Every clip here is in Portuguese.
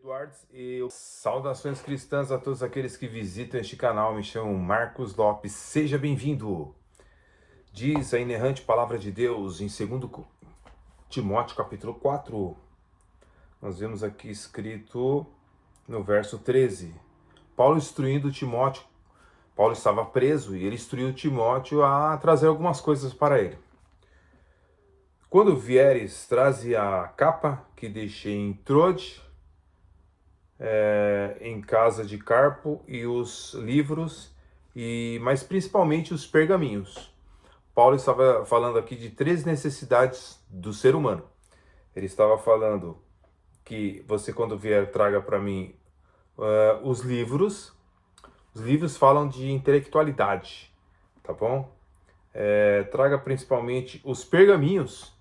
Edwards e saudações cristãs a todos aqueles que visitam este canal. Me chamo Marcos Lopes, seja bem-vindo. Diz a inerrante palavra de Deus em 2 Timóteo capítulo 4. Nós vemos aqui escrito no verso 13. Paulo instruindo Timóteo. Paulo estava preso e ele instruiu Timóteo a trazer algumas coisas para ele. Quando vieres, traze a capa que deixei em Troade, em casa de Carpo, e os livros, mas principalmente os pergaminhos. Paulo estava falando aqui de 3 necessidades do ser humano. Ele estava falando que você, quando vier, traga para mim os livros. Os livros falam de intelectualidade, tá bom? Traga principalmente os pergaminhos,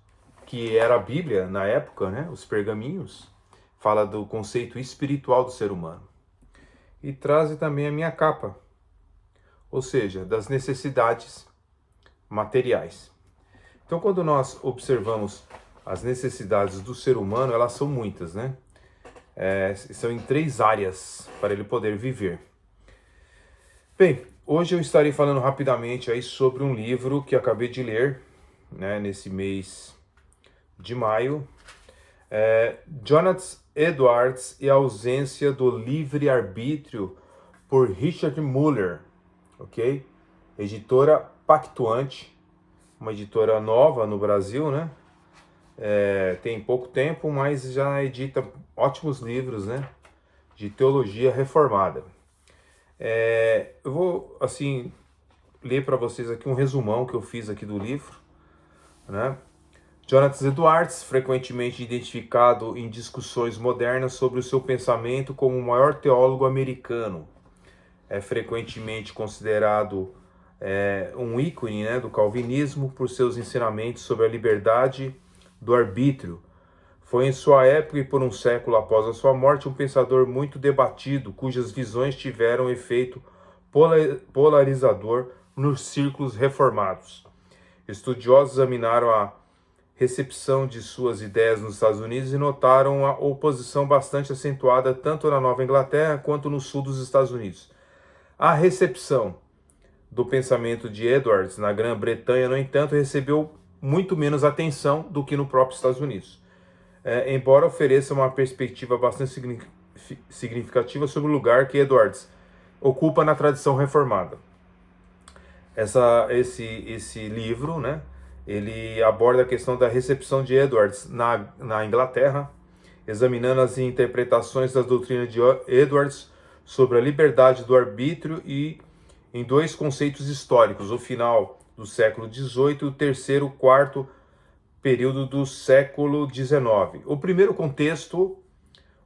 que era a Bíblia na época, né? Os pergaminhos fala do conceito espiritual do ser humano. E traz também a minha capa, ou seja, das necessidades materiais. Então, quando nós observamos as necessidades do ser humano, elas são muitas, né? São em 3 áreas para ele poder viver. Bem, hoje eu estarei falando rapidamente aí sobre um livro que acabei de ler, né, nesse mês de maio. Jonathan Edwards e a ausência do livre-arbítrio, por Richard Muller, ok? Editora Pactuante, uma editora nova no Brasil, né? Tem pouco tempo, mas já edita ótimos livros, né? De teologia reformada. Eu vou, assim, ler para vocês aqui um resumão que eu fiz aqui do livro, né? Jonathan Edwards, frequentemente identificado em discussões modernas sobre o seu pensamento como o maior teólogo americano, é frequentemente considerado um ícone, né, do calvinismo por seus ensinamentos sobre a liberdade do arbítrio. Foi em sua época e por um século após a sua morte um pensador muito debatido, cujas visões tiveram efeito polarizador nos círculos reformados. Estudiosos examinaram a recepção de suas ideias nos Estados Unidos e notaram a oposição bastante acentuada tanto na Nova Inglaterra quanto no sul dos Estados Unidos. A recepção do pensamento de Edwards na Grã-Bretanha, no entanto, recebeu muito menos atenção do que no próprio Estados Unidos, embora ofereça uma perspectiva bastante significativa sobre o lugar que Edwards ocupa na tradição reformada. Esse livro, né, ele aborda a questão da recepção de Edwards na Inglaterra, examinando as interpretações das doutrinas de Edwards sobre a liberdade do arbítrio e em 2 conceitos históricos, o final do século XVIII e o terceiro, quarto período do século XIX. O primeiro contexto,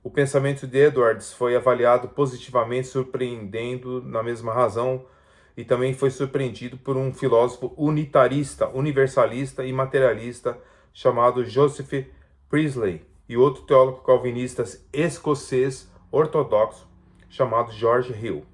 o pensamento de Edwards foi avaliado positivamente, surpreendendo na mesma razão, e também foi surpreendido por um filósofo unitarista, universalista e materialista chamado Joseph Priestley e outro teólogo calvinista escocês ortodoxo chamado George Hill.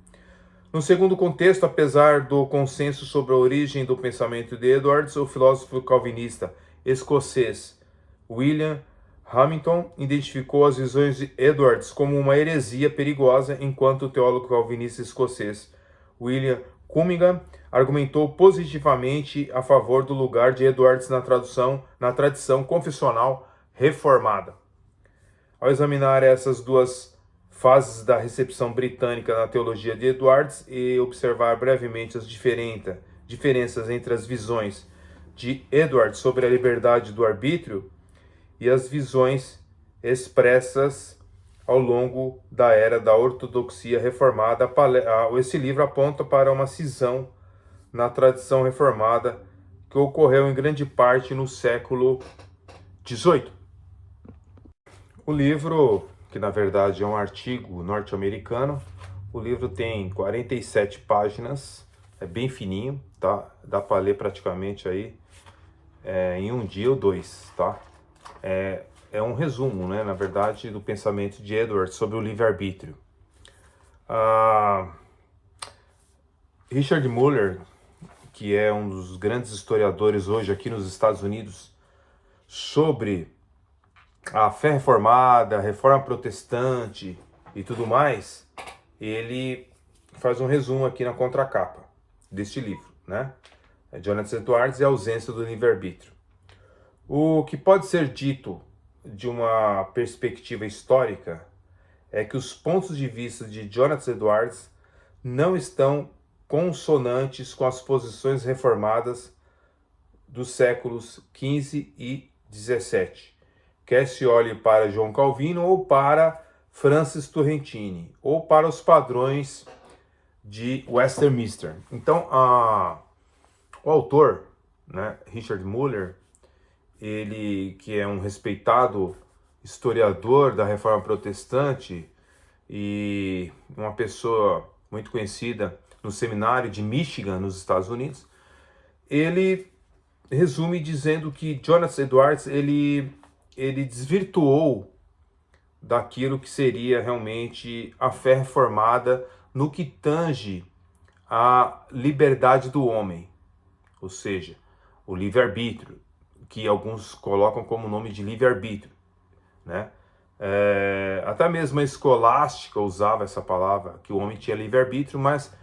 No segundo contexto, apesar do consenso sobre a origem do pensamento de Edwards, o filósofo calvinista escocês William Hamilton identificou as visões de Edwards como uma heresia perigosa, enquanto o teólogo calvinista escocês William Cunningham argumentou positivamente a favor do lugar de Edwards na tradição confessional reformada. Ao examinar essas 2 fases da recepção britânica na teologia de Edwards e observar brevemente as diferenças entre as visões de Edwards sobre a liberdade do arbítrio e as visões expressas ao longo da era da ortodoxia reformada, esse livro aponta para uma cisão na tradição reformada que ocorreu em grande parte no século XVIII. O livro, que na verdade é um artigo norte-americano, o livro tem 47 páginas, é bem fininho, tá? Dá para ler praticamente aí em um dia ou 2, tá? É um resumo, né, na verdade, do pensamento de Edwards sobre o livre-arbítrio. Richard Muller, que é um dos grandes historiadores hoje aqui nos Estados Unidos, sobre a fé reformada, a reforma protestante e tudo mais, ele faz um resumo aqui na contracapa deste livro, né? Jonathan Edwards e a ausência do livre-arbítrio. O que pode ser dito de uma perspectiva histórica é que os pontos de vista de Jonathan Edwards não estão consonantes com as posições reformadas dos séculos XV e XVII, quer se olhe para João Calvino ou para Francis Turrentini, ou para os padrões de Westminster. Então, o autor, né, Richard Muller, ele que é um respeitado historiador da Reforma Protestante e uma pessoa muito conhecida no seminário de Michigan, nos Estados Unidos, ele resume dizendo que Jonathan Edwards ele desvirtuou daquilo que seria realmente a fé reformada no que tange a liberdade do homem, ou seja, o livre-arbítrio, que alguns colocam como nome de livre-arbítrio, né? Até mesmo a escolástica usava essa palavra, que o homem tinha livre-arbítrio, mas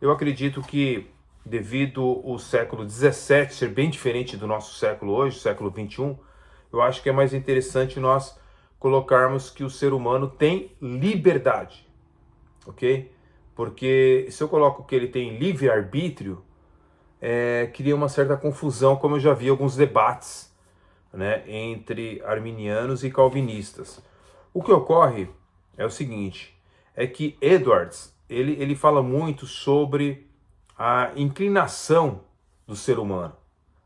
eu acredito que devido o século XVII ser bem diferente do nosso século hoje, século XXI, eu acho que é mais interessante nós colocarmos que o ser humano tem liberdade, ok? Porque se eu coloco que ele tem livre-arbítrio, cria uma certa confusão, como eu já vi alguns debates, né, entre arminianos e calvinistas. O que ocorre é o seguinte, é que Edwards, ele fala muito sobre a inclinação do ser humano,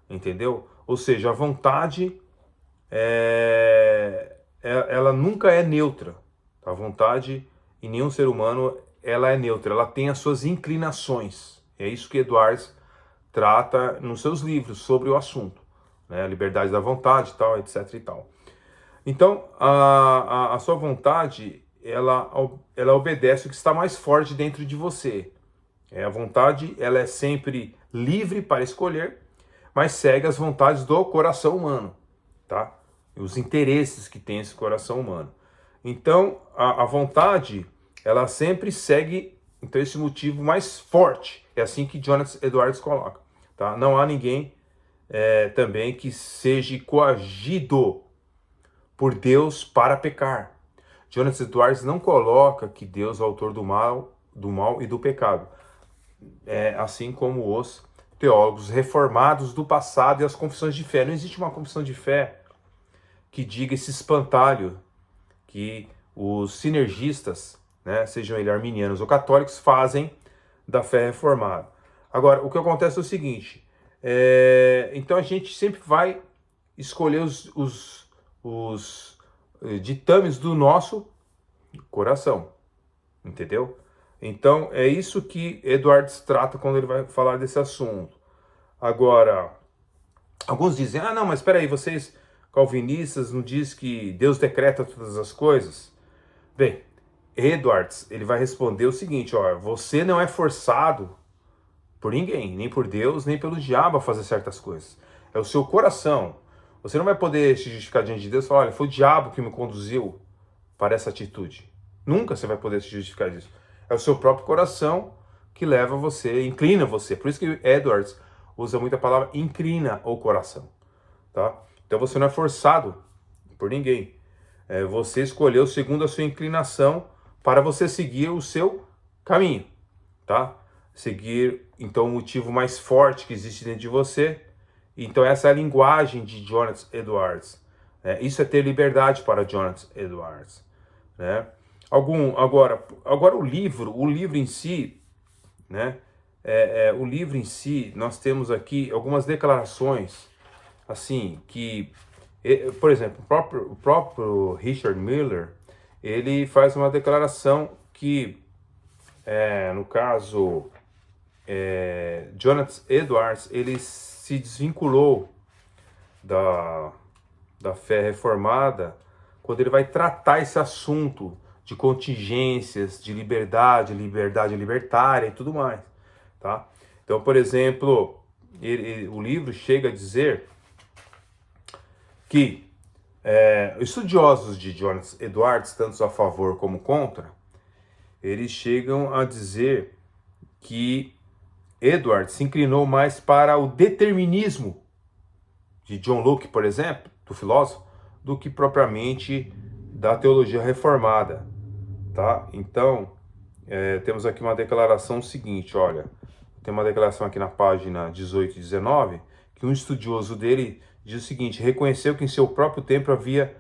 entendeu? Ou seja, a vontade, ela nunca é neutra. A vontade em nenhum ser humano ela é neutra, ela tem as suas inclinações. É isso que Edwards trata nos seus livros sobre o assunto, né? A liberdade da vontade, tal, etc. e tal. Então, a sua vontade, ela obedece o que está mais forte dentro de você. A vontade, ela é sempre livre para escolher, mas segue as vontades do coração humano, tá? Os interesses que tem esse coração humano. Então, a vontade, ela sempre segue, então, esse motivo mais forte. É assim que Jonathan Edwards coloca, tá? Não há ninguém também que seja coagido por Deus para pecar. Jonathan Edwards não coloca que Deus é o autor do mal e do pecado. Assim como os teólogos reformados do passado e as confissões de fé. Não existe uma confissão de fé que diga esse espantalho que os sinergistas, né, sejam eles arminianos ou católicos, fazem da fé reformada. Agora, o que acontece é o seguinte, então a gente sempre vai escolher os ditames do nosso coração, entendeu? Então, é isso que Edwards trata quando ele vai falar desse assunto. Agora, alguns dizem, não, mas espera aí, vocês calvinistas não dizem que Deus decreta todas as coisas? Bem, Edwards, ele vai responder o seguinte, ó, você não é forçado por ninguém, nem por Deus, nem pelo diabo a fazer certas coisas. É o seu coração. Você não vai poder se justificar diante de Deus e falar, olha, foi o diabo que me conduziu para essa atitude. Nunca você vai poder se justificar disso. É o seu próprio coração que leva você, inclina você. Por isso que Edwards usa muito a palavra inclina o coração, tá? Então você não é forçado por ninguém. Você escolheu segundo a sua inclinação para você seguir o seu caminho, tá? Seguir, então, o motivo mais forte que existe dentro de você. Então essa é a linguagem de Jonathan Edwards. Isso é ter liberdade para Jonathan Edwards, né? Agora o livro em si, né? O livro em si, nós temos aqui algumas declarações, assim, que, por exemplo, o próprio Richard Miller, ele faz uma declaração que, no caso, Jonathan Edwards, ele se desvinculou da fé reformada quando ele vai tratar esse assunto de contingências, de liberdade libertária e tudo mais, tá? Então, por exemplo, o livro chega a dizer que Estudiosos de Jonathan Edwards, tanto a favor como contra, eles chegam a dizer que Edwards se inclinou mais para o determinismo de John Locke, por exemplo, do filósofo, do que propriamente da teologia reformada, tá? Então, temos aqui uma declaração seguinte, olha, tem uma declaração aqui na página 18 e 19, que um estudioso dele diz o seguinte: reconheceu que em seu próprio tempo havia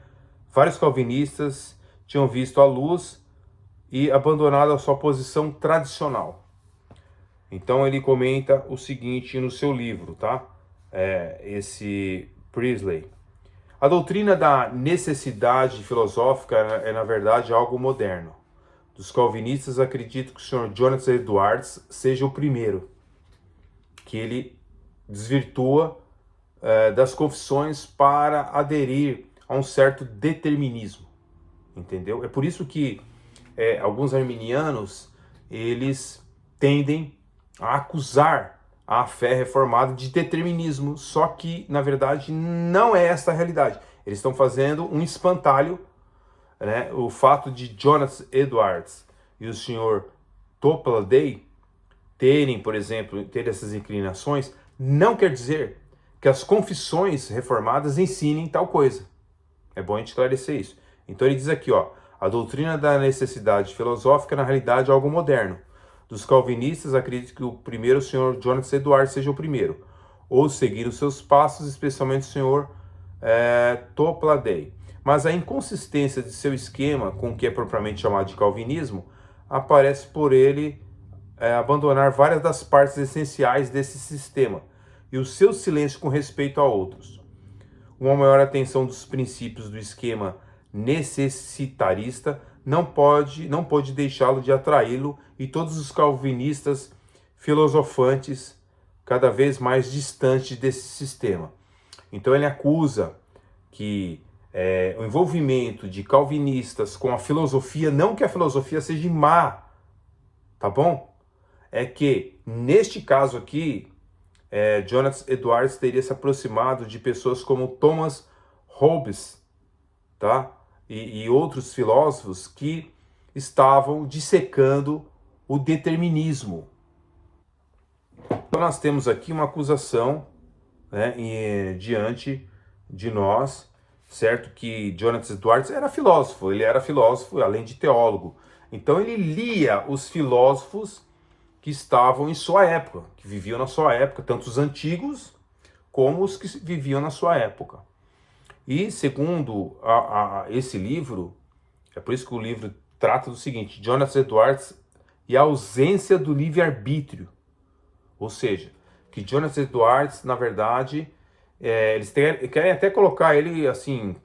vários calvinistas tinham visto a luz e abandonado a sua posição tradicional. Então ele comenta o seguinte no seu livro, tá? Esse Priestley. A doutrina da necessidade filosófica é, na verdade, algo moderno. Dos calvinistas, acredito que o Sr. Jonathan Edwards seja o primeiro, que ele desvirtua das confissões para aderir a um certo determinismo, entendeu? É por isso que alguns arminianos, eles tendem a acusar a fé reformada de determinismo, só que, na verdade, não é esta a realidade. Eles estão fazendo um espantalho, né? O fato de Jonathan Edwards e o Sr. Topladay terem, por exemplo, ter essas inclinações, não quer dizer que as confissões reformadas ensinem tal coisa. É bom a gente esclarecer isso. Então ele diz aqui, ó, a doutrina da necessidade filosófica, na realidade, é algo moderno. Dos calvinistas, acredito que o primeiro, o Sr. Jonathan Edwards, seja o primeiro, ou seguir os seus passos, especialmente o Sr. Topladay. Mas a inconsistência de seu esquema com o que é propriamente chamado de calvinismo aparece por ele abandonar várias das partes essenciais desse sistema e o seu silêncio com respeito a outros. Uma maior atenção dos princípios do esquema necessitarista não pode deixá-lo de atraí-lo, e todos os calvinistas filosofantes cada vez mais distantes desse sistema. Então ele acusa que o envolvimento de calvinistas com a filosofia, não que a filosofia seja má, tá bom? É que, neste caso aqui, Jonathan Edwards teria se aproximado de pessoas como Thomas Hobbes, tá? E outros filósofos que estavam dissecando o determinismo. Então nós temos aqui uma acusação, né, diante de nós, certo? Que Jonathan Edwards era filósofo, ele era filósofo além de teólogo. Então ele lia os filósofos que estavam em sua época, que viviam na sua época, tanto os antigos como os que viviam na sua época. E segundo esse livro, é por isso que o livro trata do seguinte: Jonathan Edwards e a ausência do livre-arbítrio. Ou seja, que Jonathan Edwards, na verdade, eles querem até colocar ele, assim,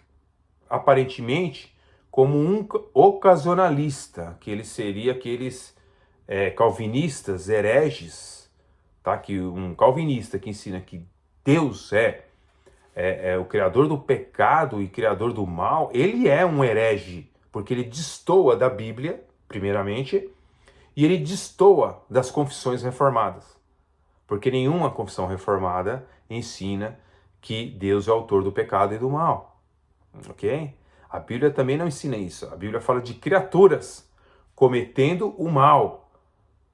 aparentemente, como um ocasionalista, que ele seria aqueles calvinistas, hereges, tá? Que um calvinista que ensina que Deus é o criador do pecado e criador do mal, ele é um herege, porque ele destoa da Bíblia, primeiramente, e ele destoa das confissões reformadas. Porque nenhuma confissão reformada ensina que Deus é autor do pecado e do mal. Ok? A Bíblia também não ensina isso. A Bíblia fala de criaturas cometendo o mal,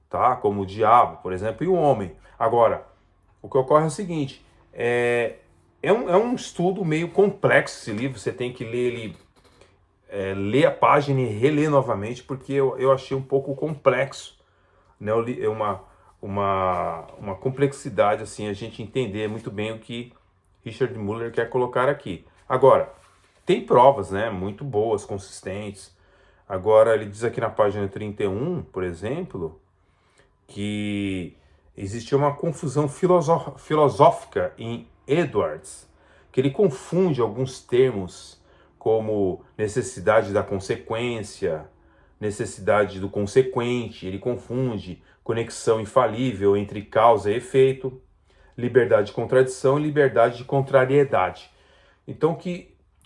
tá? Como o diabo, por exemplo, e o homem. Agora, o que ocorre é o seguinte: é um estudo meio complexo esse livro. Você tem que ler ele, ler a página e reler novamente, porque eu achei um pouco complexo, né? É uma complexidade, assim, a gente entender muito bem o que Richard Muller quer colocar aqui. Agora, tem provas, né, muito boas, consistentes. Agora, ele diz aqui na página 31, por exemplo, que existia uma confusão filosófica em Edwards, que ele confunde alguns termos como necessidade da consequência, necessidade do consequente, ele confunde conexão infalível entre causa e efeito, liberdade de contradição e liberdade de contrariedade. Então,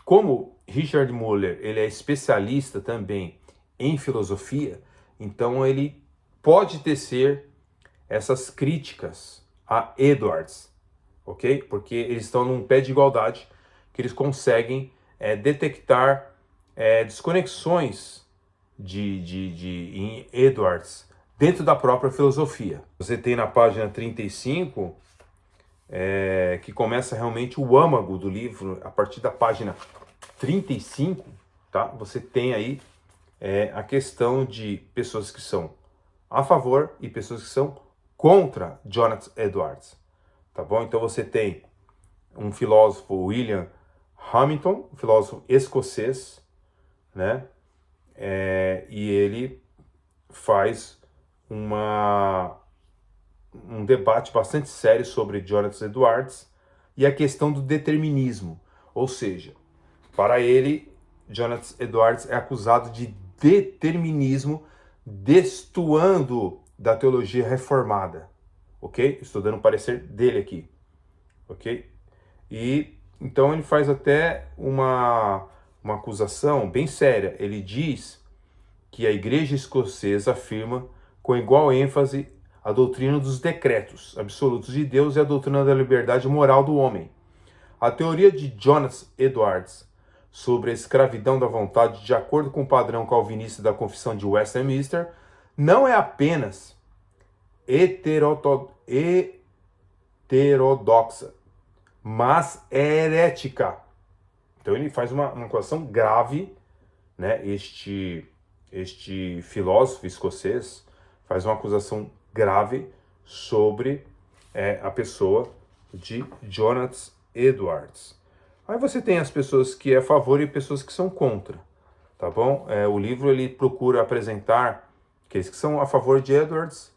como Richard Muller ele é especialista também em filosofia, então ele pode tecer essas críticas a Edwards, ok? Porque eles estão num pé de igualdade, que eles conseguem detectar desconexões em Edwards dentro da própria filosofia. Você tem na página 35, que começa realmente o âmago do livro, a partir da página 35, tá? Você tem aí a questão de pessoas que são a favor e pessoas que são contra Jonathan Edwards, tá bom? Então você tem um filósofo, William Hamilton, um filósofo escocês, né? E ele faz um debate bastante sério sobre Jonathan Edwards e a questão do determinismo. Ou seja, para ele, Jonathan Edwards é acusado de determinismo, destoando da teologia reformada. Ok? Estou dando o parecer dele aqui. Ok? E então ele faz até uma acusação bem séria. Ele diz que a igreja escocesa afirma com igual ênfase a doutrina dos decretos absolutos de Deus e a doutrina da liberdade moral do homem. A teoria de Jonathan Edwards sobre a escravidão da vontade, de acordo com o padrão calvinista da Confissão de Westminster, não é apenas heterodoxa, mas é herética. Então ele faz uma acusação grave, né? Este filósofo escocês faz uma acusação grave sobre a pessoa de Jonathan Edwards. Aí você tem as pessoas que é a favor e pessoas que são contra, tá bom? O livro ele procura apresentar aqueles que são a favor de Edwards,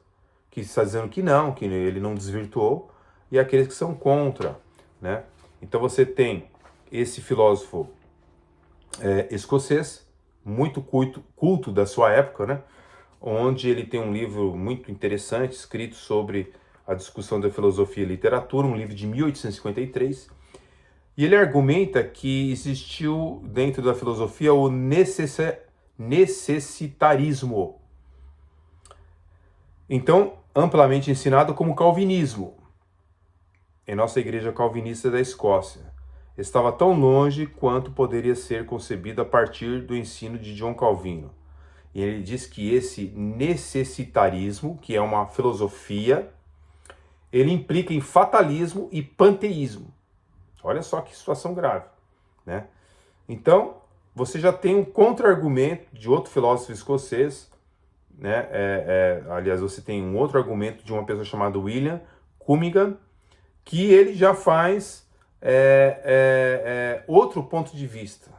que está dizendo que ele não desvirtuou, e aqueles que são contra, né? Então você tem esse filósofo escocês, muito culto da sua época, né? Onde ele tem um livro muito interessante, escrito sobre a discussão da filosofia e literatura, um livro de 1853, e ele argumenta que existiu dentro da filosofia o necessitarismo, então amplamente ensinado como calvinismo, em nossa igreja calvinista da Escócia. Estava tão longe quanto poderia ser concebido a partir do ensino de John Calvino. E ele diz que esse necessitarismo, que é uma filosofia, ele implica em fatalismo e panteísmo. Olha só que situação grave, né? Então, você já tem um contra-argumento de outro filósofo escocês, né? Aliás, você tem um outro argumento de uma pessoa chamada William Cunningham, que ele já faz outro ponto de vista,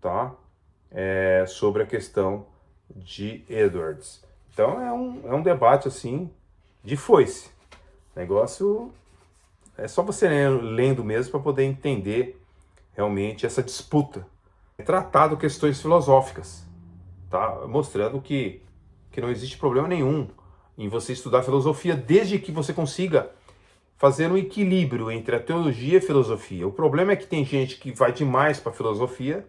tá? Sobre a questão de Edwards. Então é um debate assim de foice. Negócio é só você lendo mesmo para poder entender realmente essa disputa. É tratado questões filosóficas, tá? Mostrando que não existe problema nenhum em você estudar filosofia, desde que você consiga fazer um equilíbrio entre a teologia e a filosofia. O problema é que tem gente que vai demais para a filosofia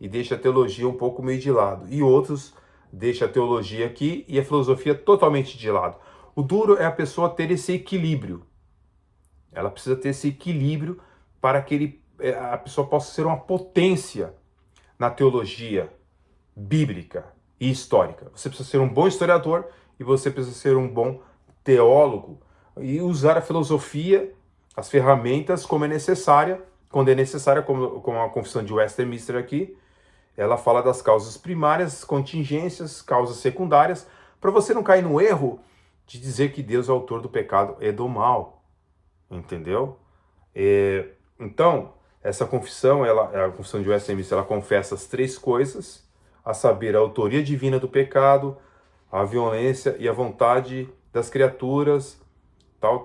e deixa a teologia um pouco meio de lado. E outros deixam a teologia aqui e a filosofia totalmente de lado. O duro é a pessoa ter esse equilíbrio. Ela precisa ter esse equilíbrio para que a pessoa possa ser uma potência na teologia bíblica e histórica. Você precisa ser um bom historiador e você precisa ser um bom teólogo e usar a filosofia, as ferramentas como é necessária, quando é necessária, como a Confissão de Westminster aqui. Ela fala das causas primárias, contingências, causas secundárias, para você não cair no erro de dizer que Deus é autor do pecado e do mal. Entendeu? Então, essa confissão, a Confissão de Westminster, ela confessa as três coisas, a saber, a autoria divina do pecado, a violência e a vontade das criaturas, tal.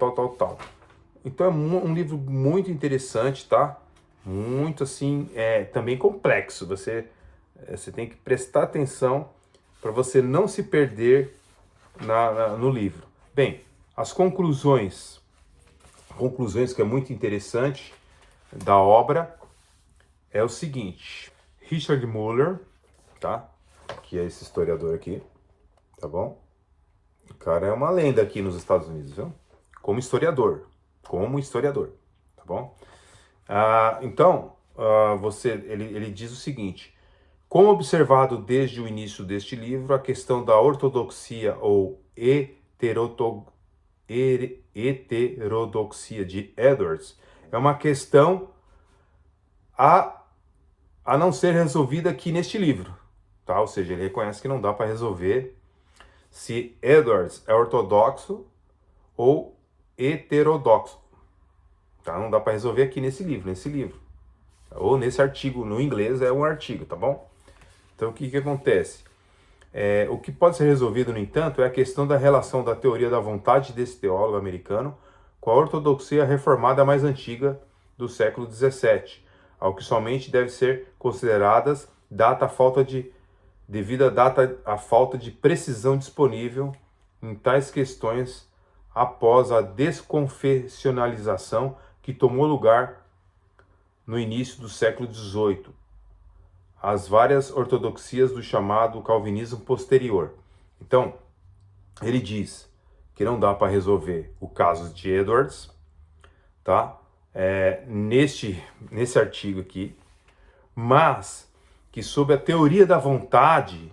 Então é um livro muito interessante, tá? Muito assim, também complexo. Você tem que prestar atenção para você não se perder no livro. Bem, as conclusões que é muito interessante da obra é o seguinte: Richard Muller, tá? Que é esse historiador aqui, tá bom? O cara é uma lenda aqui nos Estados Unidos, viu? Como historiador, tá bom? Então, ele diz o seguinte: como observado desde o início deste livro, a questão da ortodoxia ou heterodoxia de Edwards é uma questão a não ser resolvida aqui neste livro, tá? Ou seja, ele reconhece que não dá para resolver se Edwards é ortodoxo ou heterodoxo, tá? Não dá para resolver aqui nesse livro, ou nesse artigo, no inglês é um artigo, tá bom? Então o que acontece? O que pode ser resolvido, no entanto, é a questão da relação da teoria da vontade desse teólogo americano com a ortodoxia reformada mais antiga do século XVII, ao que somente deve ser consideradas devido à falta de precisão disponível em tais questões após a desconfessionalização que tomou lugar no início do século XVIII, as várias ortodoxias do chamado calvinismo posterior. Então, ele diz que não dá para resolver o caso de Edwards, tá? Nesse artigo aqui, mas que sob a teoria da vontade,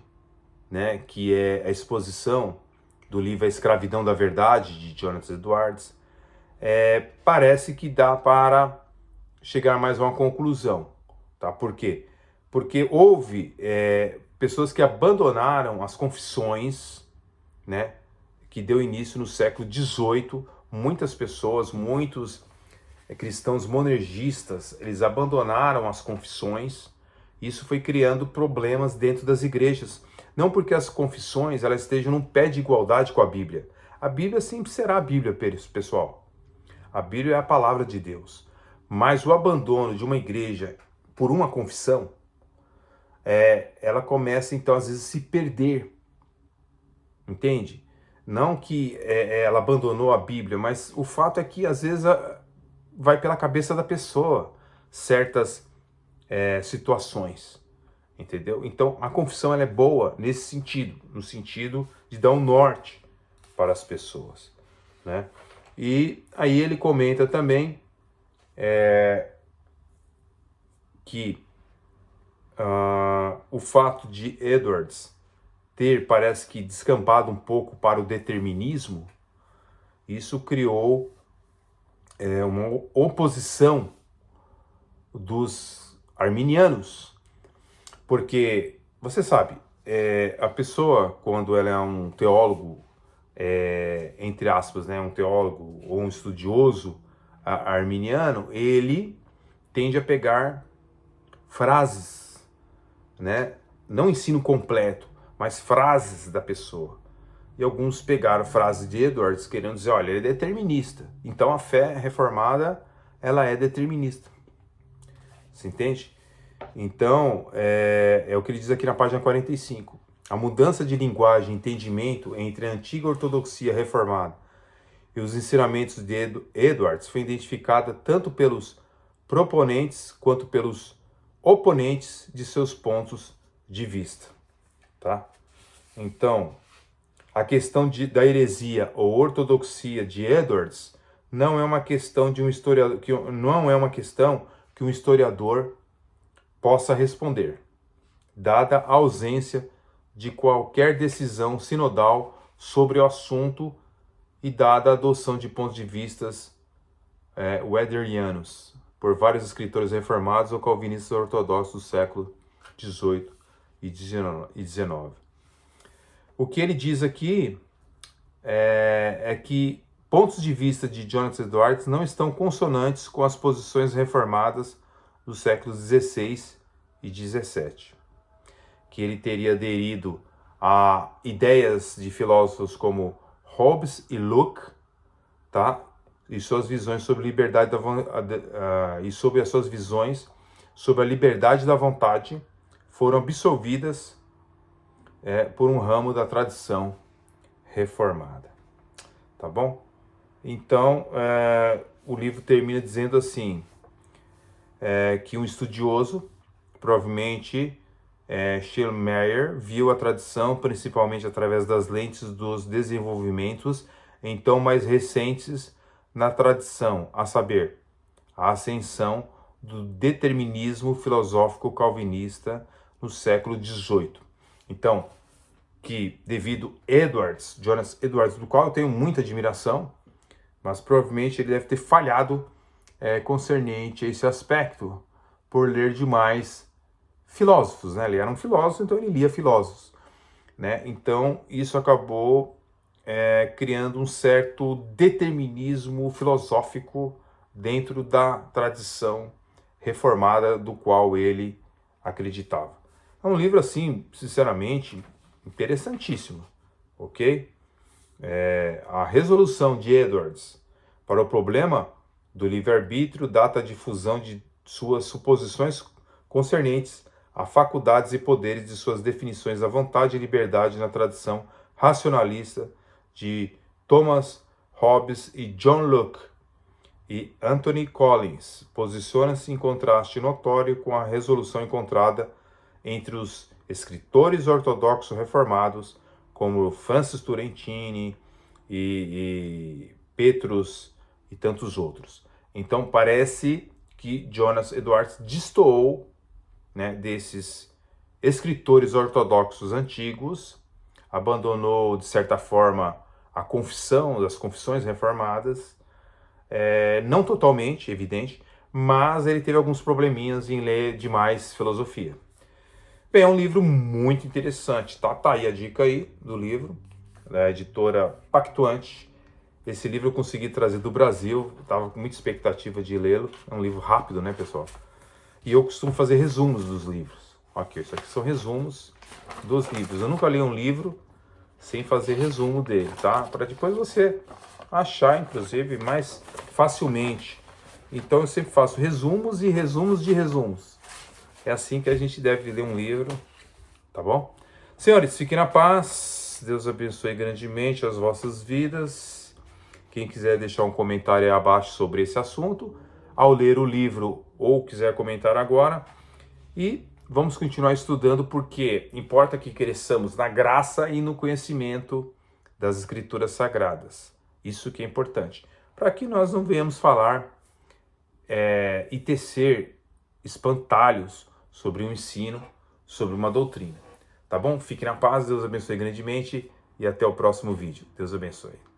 né, que é a exposição do livro A Escravidão da Verdade, de Jonathan Edwards, parece que dá para chegar mais a uma conclusão, tá? Por quê? Porque houve pessoas que abandonaram as confissões, né, que deu início no século XVIII. Muitas pessoas, muitos cristãos monergistas, eles abandonaram as confissões. Isso foi criando problemas dentro das igrejas. Não porque as confissões elas estejam num pé de igualdade com a Bíblia. A Bíblia sempre será a Bíblia, pessoal. A Bíblia é a palavra de Deus. Mas o abandono de uma igreja por uma confissão, ela começa, então, às vezes, a se perder. Entende? Não que ela abandonou a Bíblia, mas o fato é que, às vezes, vai pela cabeça da pessoa certas situações. Entendeu? Então, a confissão ela é boa nesse sentido, no sentido de dar um norte para as pessoas, né? E aí ele comenta também que o fato de Edwards parece que descampado um pouco para o determinismo, isso criou uma oposição dos arminianos, porque você sabe, a pessoa, quando ela é um teólogo, entre aspas, né, um teólogo ou um estudioso arminiano, ele tende a pegar frases, né, não ensino completo, mas frases da pessoa. E alguns pegaram frases de Edwards querendo dizer, olha, ele é determinista. Então a fé reformada, ela é determinista. Você entende? Então, é o que ele diz aqui na página 45. A mudança de linguagem e entendimento entre a antiga ortodoxia reformada e os ensinamentos de Edwards foi identificada tanto pelos proponentes quanto pelos oponentes de seus pontos de vista. Tá? Então, a questão da heresia ou ortodoxia de Edwards não é uma questão de um historiador, que um historiador possa responder, dada a ausência de qualquer decisão sinodal sobre o assunto e dada a adoção de pontos de vistas wederianos por vários escritores reformados ou calvinistas ortodoxos do século XVIII e XIX. O que ele diz aqui é que pontos de vista de Jonathan Edwards não estão consonantes com as posições reformadas dos séculos XVI e XVII, que ele teria aderido a ideias de filósofos como Hobbes e Locke, tá? E suas visões sobre liberdade e sobre as suas visões sobre a liberdade da vontade foram absolvidas por um ramo da tradição reformada. Tá bom? Então, o livro termina dizendo assim, que um estudioso, provavelmente Schleiermacher, viu a tradição principalmente através das lentes dos desenvolvimentos então mais recentes na tradição, a saber, a ascensão do determinismo filosófico calvinista no século XVIII. Então, que devido Jonas Edwards, do qual eu tenho muita admiração, mas provavelmente ele deve ter falhado concernente a esse aspecto, por ler demais filósofos, né? Ele era um filósofo, então ele lia filósofos, né? Então isso acabou criando um certo determinismo filosófico dentro da tradição reformada do qual ele acreditava. É um livro, assim, sinceramente, interessantíssimo, ok? A resolução de Edwards para o problema do livre-arbítrio data a difusão de suas suposições concernentes a faculdades e poderes de suas definições da vontade e liberdade na tradição racionalista de Thomas Hobbes e John Locke, e Anthony Collins posiciona-se em contraste notório com a resolução encontrada entre os escritores ortodoxos reformados, como Francis Turrentini e Petrus e tantos outros. Então parece que Jonas Edwards destoou, né, desses escritores ortodoxos antigos, abandonou de certa forma a confissão, das confissões reformadas, não totalmente, evidente, mas ele teve alguns probleminhas em ler demais filosofia. Bem, é um livro muito interessante, tá? Tá aí a dica aí do livro, da editora Pactuante. Esse livro eu consegui trazer do Brasil, estava com muita expectativa de lê-lo. É um livro rápido, né, pessoal? E eu costumo fazer resumos dos livros. Aqui, isso aqui são resumos dos livros. Eu nunca li um livro sem fazer resumo dele, tá? Para depois você achar, inclusive, mais facilmente. Então eu sempre faço resumos e resumos de resumos. É assim que a gente deve ler um livro, tá bom? Senhores, fiquem na paz. Deus abençoe grandemente as vossas vidas. Quem quiser deixar um comentário aí abaixo sobre esse assunto, ao ler o livro ou quiser comentar agora. E vamos continuar estudando, porque importa que cresçamos na graça e no conhecimento das Escrituras Sagradas. Isso que é importante. Para que nós não venhamos falar e tecer espantalhos sobre um ensino, sobre uma doutrina. Tá bom? Fique na paz, Deus abençoe grandemente e até o próximo vídeo. Deus abençoe.